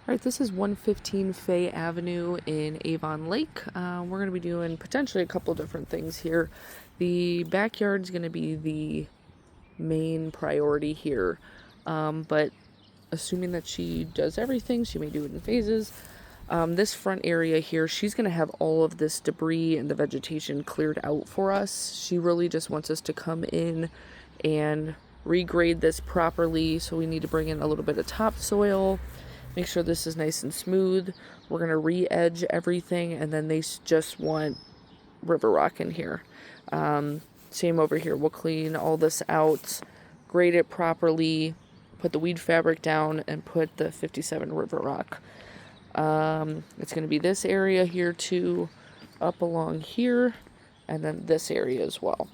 Alright, this is 115 Fay Avenue in Avon Lake. We're going to be doing potentially a couple different things here. The backyard is going to be the main priority here, but assuming that she does everything, she may do it in phases. This front area here, she's going to have all of this debris and the vegetation cleared out for us. She really just wants us to come in and regrade this properly, so we need to bring in a little bit of topsoil. Make sure this is nice and smooth. We're going to re-edge everything, and then they just want river rock in here. Same over here. We'll clean all this out, grade it properly, put the weed fabric down, and put the 57 river rock. It's going to be this area here too, up along here, and then this area as well.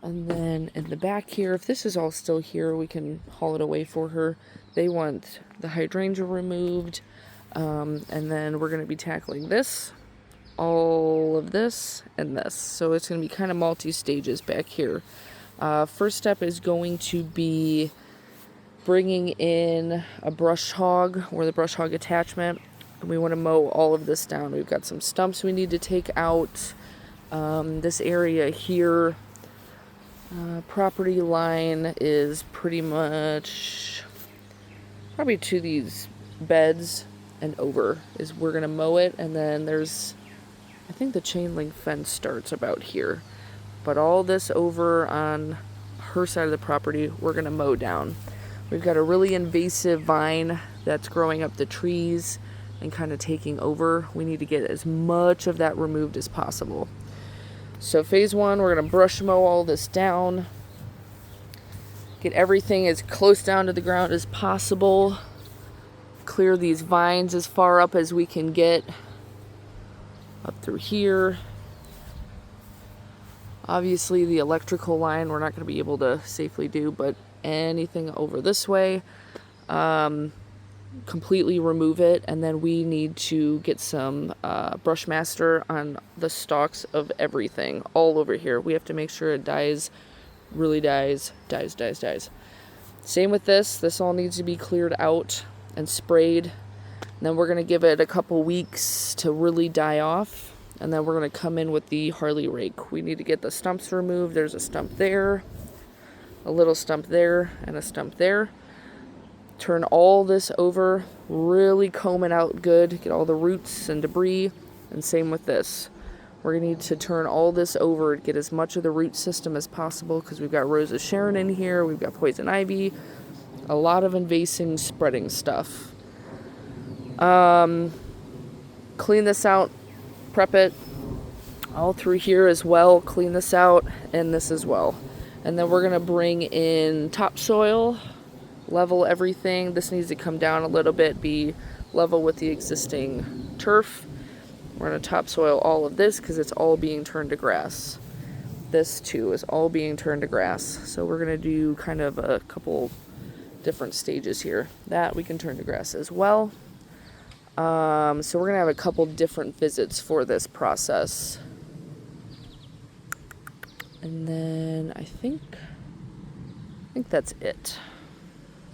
And then in the back here, if this is all still here, we can haul it away for her. They want the hydrangea removed. And then we're going to be tackling this, all of this, and this. So it's going to be kind of multi-stages back here. First step is going to be bringing in a brush hog, or the brush hog attachment. And we want to mow all of this down. We've got some stumps we need to take out. This area here. Property line is pretty much probably to these beds and over is we're going to mow it, and then there's, I think the chain link fence starts about here, but all this over on her side of the property we're going to mow down. We've got a really invasive vine that's growing up the trees and kind of taking over. We need to get as much of that removed as possible. So phase one, we're going to brush mow all this down. Get everything as close down to the ground as possible. Clear these vines as far up as we can get. Up through here. Obviously the electrical line we're not going to be able to safely do, but anything over this way. Completely remove it, and then we need to get some Brushmaster on the stalks of everything all over here. We have to make sure it dies, really dies. Same with this all needs to be cleared out and sprayed, and then we're going to give it a couple weeks to really die off, and then we're going to come in with the Harley rake. We need to get the stumps removed. There's a stump there, a little stump there, and a stump there. Turn all this over, really comb it out good, get all the roots and debris, and same with this. We're going to need to turn all this over, get as much of the root system as possible, because we've got Rose of Sharon in here, we've got poison ivy, a lot of invasive spreading stuff. Clean this out, prep it, all through here as well, clean this out, and this as well. And then we're going to bring in topsoil, level everything. This needs to come down a little bit, be level with the existing turf. We're going to topsoil all of this because it's all being turned to grass. This too is all being turned to grass. So we're going to do kind of a couple different stages here. That we can turn to grass as well. So we're going to have a couple different visits for this process. And then I think that's it.